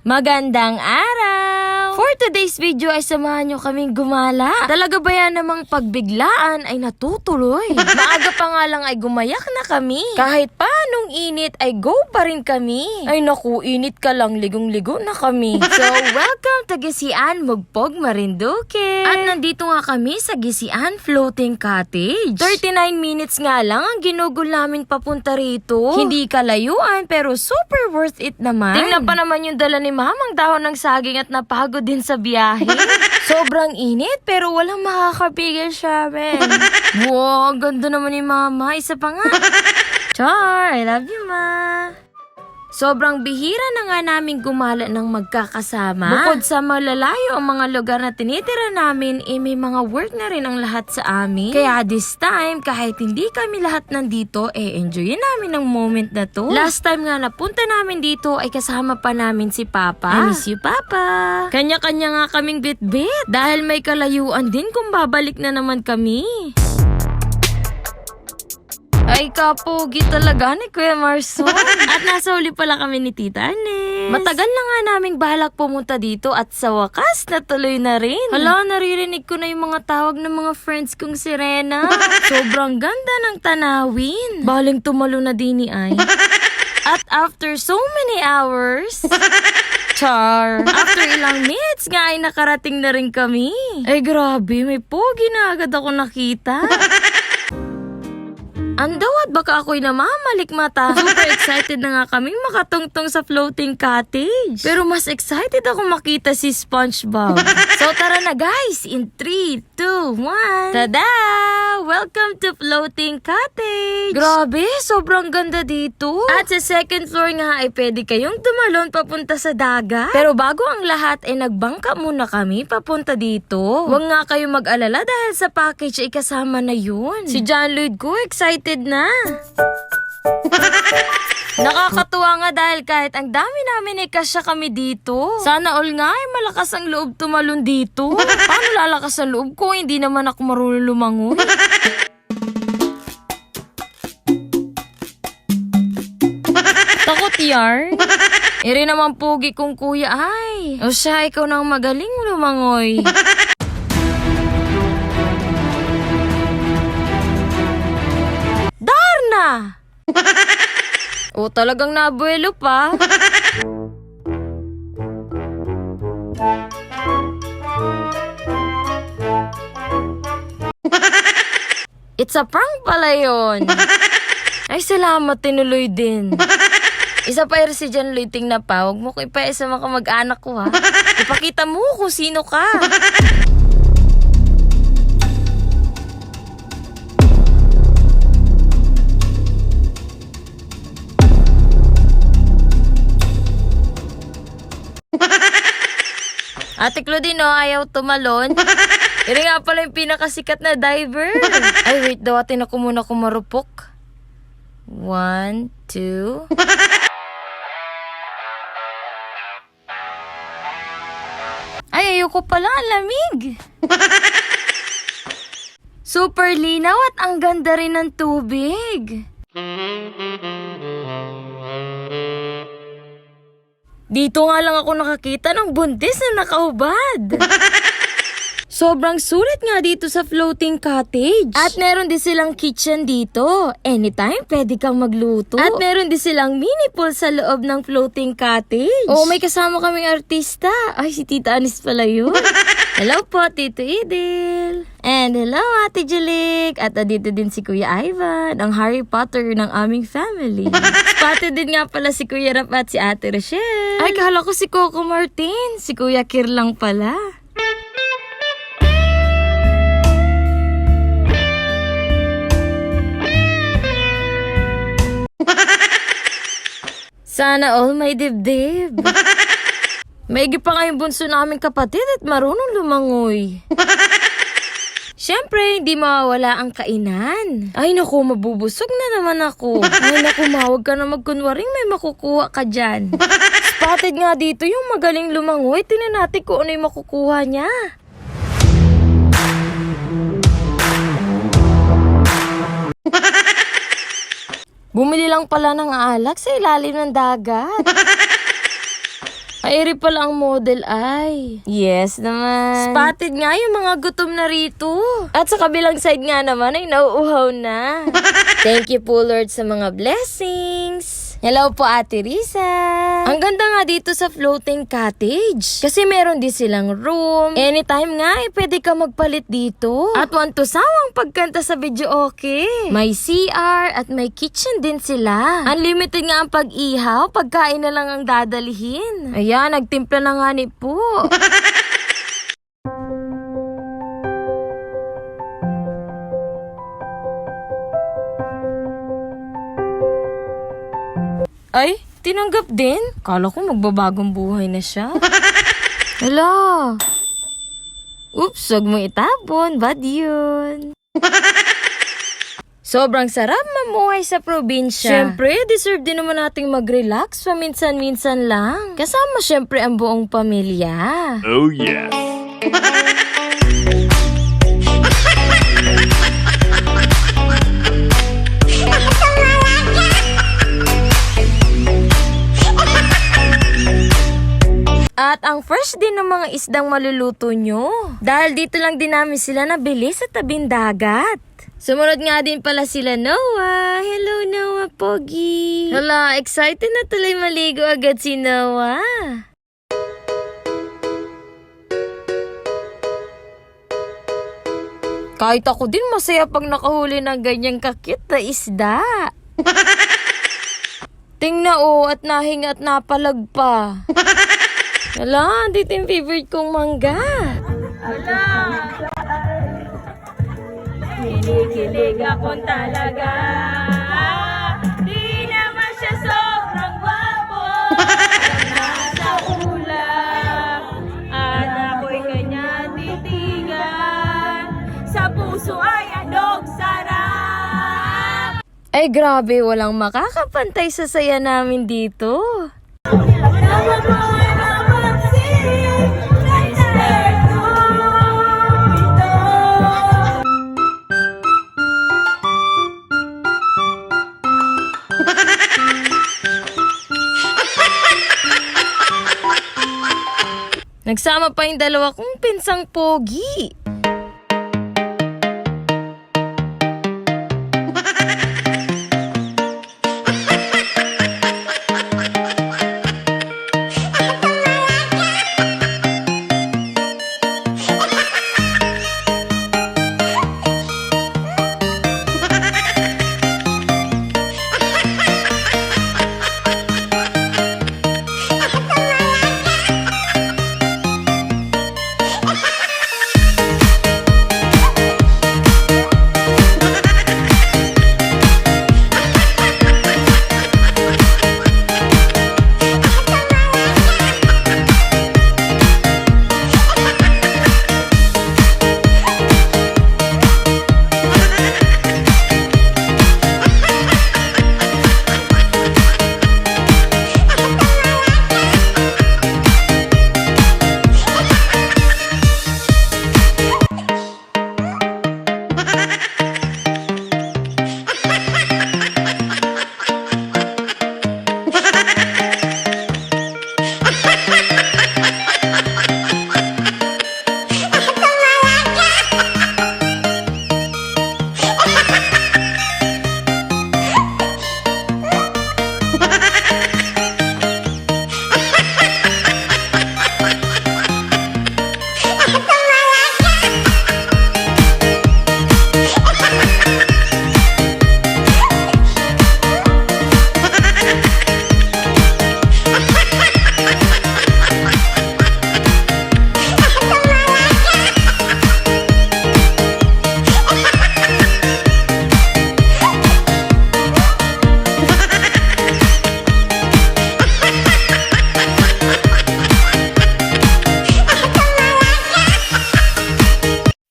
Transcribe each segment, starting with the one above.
Magandang araw! For today's video ay samahan nyo kaming gumala. Talaga ba yan namang pagbiglaan ay natutuloy? Maaga pa nga lang ay gumayak na kami. Kahit pa anong init ay go pa rin kami. Ay naku, init ka lang, ligong-ligo na kami. So, welcome to Gisian Mugpog, Marinduque. At nandito nga kami sa Gisian Floating Cottage. 39 minutes nga lang ang ginugol namin papunta rito. Hindi kalayuan pero super worth it naman. Tingnan pa naman yung dala ni Mamang dahon ng saging at napagod din sa biyahe. Sobrang init pero walang makakapigil sa amin. Wow, ang ganda naman ni Mama. Isa pa nga. Char, I love you, Ma. Sobrang bihira na nga namin gumala ng magkakasama. Bukod sa malalayo ang mga lugar na tinitira namin, may mga work na rin ang lahat sa amin. Kaya this time, kahit hindi kami lahat nandito, enjoyin namin ang moment na to. Last time nga napunta namin dito ay kasama pa namin si Papa. I miss you, Papa. Kanya-kanya nga kaming bit-bit dahil may kalayuan din kung babalik na naman kami. Ay, kapogi talaga ni Kuya Marson. At nasa uli pala kami ni Tita Anes. Matagal na nga naming balak pumunta dito at sa wakas natuloy na rin. Hala, naririnig ko na yung mga tawag ng mga friends kong sirena. Sobrang ganda ng tanawin. Baling tumalo na din ni Ay. At after so many hours... Char. After ilang minutes nga ay nakarating na rin kami. Ay grabe, may pogi na agad ako nakita. Andawat baka ako'y namamalik mata. Super excited na nga kaming makatungtong sa floating cottage. Pero mas excited ako makita si SpongeBob. So tara na guys, in 3, 2, 1. Tada! Welcome to floating cottage. Grabe, sobrang ganda dito. At sa second floor nga ay pwede kayong tumalon papunta sa dagat. Pero bago ang lahat ay nagbangka muna kami papunta dito. Huwag nga kayo mag-alala dahil sa package ay kasama na yun. Si John Lloyd ko excited na. Nakakatuwa nga dahil kahit ang dami namin kasya kami dito. Sana all nga ay malakas ang loob tumalon dito. Paano lalakas ang loob ko? Hindi naman ako marunong lumangoy. Takot yarn. Iri naman pogi kong kuya ay. O siya, ikaw nang magaling lumangoy. Darna! O talagang nabuelo pa. It's a prank pala yun. Ay salamat, tinuloy din. Isa pa si John Lloyd, ting na pa. Huwag mo ko ipaisa mga kamag-anak ko ha. Ipakita mo kung sino ka. Ate Claudine, ayaw tumalon. Iri nga pala yung pinakasikat na diver. Ay, wait daw, atin ako muna kumarupok. 1, 2... Ay, ayoko pala, ang lamig. Super linaw at ang ganda rin ng tubig. Dito nga lang ako nakakita ng buntis na nakaubad. Sobrang sulit nga dito sa floating cottage. At meron din silang kitchen dito. Anytime pwede kang magluto. At meron din silang mini pool sa loob ng floating cottage. Oh, may kasama kaming artista. Ay, si Tita Anis pala yun. Hello po, Tito Idil. And hello, Ate Julik. At dito din si Kuya Ivan, ang Harry Potter ng aming family. Spotted din nga pala si Kuya Rap at si Ate Rochelle. Ay, kala ko si Coco Martin. Si Kuya Kir lang pala. Sana all may dibdib. Maigi pa ngayong bunso naming kapatid at marunong lumangoy. Siyempre, hindi mawawala ang kainan. Ay naku, mabubusog na naman ako. Ay naku, mawag ka na magkunwaring may makukuha ka dyan. Spotted nga dito yung magaling lumangoy. Tingnan natin kung ano yung makukuha niya. Bumili lang pala ng alak sa ilalim ng dagat. Mairi pala ang model ay. Yes naman. Spotted nga yung mga gutom na rito. At sa kabilang side nga naman ay nauuhaw na. Thank you po Lord sa mga blessings. Hello po Ate Risa. Ang ganda nga dito sa floating cottage. Kasi meron din silang room. Anytime nga pwede ka magpalit dito. At want to sawang pagkanta sa video okay. May CR at may kitchen din sila. Unlimited nga ang pag-ihaw. Pagkain na lang ang dadalihin. Ayan, nagtimpla na nga ni po. Ay, tinanggap din? Kala ko magbabagong buhay na siya. Hala. Oops, wag mo itapon. Bad yun. Sobrang sarap mamuhay sa probinsya. Siyempre, deserve din naman nating mag-relax paminsan-minsan lang. Kasama siyempre ang buong pamilya. Oh yes. At ang fresh din ng mga isdang maluluto nyo. Dahil dito lang din namin sila nabili sa tabing dagat. Sumunod nga din pala sila Noah. Hello Noah Pogi. Hala, excited na tuloy maligo agad si Noah. Kahit ako din masaya pag nakahuli ng ganyang kakit na isda. Tingna at nahinga at napalag pa. Hala, dito yung favorite kong mangga. Hala. Kilig akong talaga. Di naman siya sobrang gwapo. Nasa ulap. At ako'y kanya titigan. Sa puso ay adog sarap. Ay grabe, walang makakapantay sa saya namin dito. Nagsama pa yung dalawa kong pinsang pogi.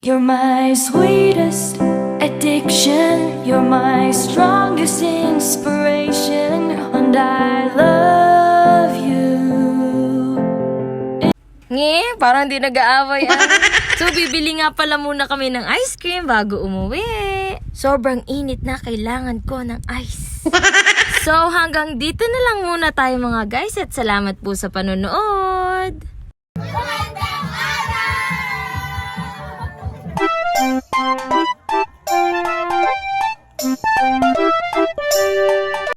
You're my sweetest addiction. You're my strongest inspiration. And I love you. Nge, parang di nag-aaway. So, bibili nga pala muna kami ng ice cream bago umuwi. Sobrang init na, kailangan ko ng ice. So hanggang dito na lang muna tayo mga guys at salamat po sa panonood.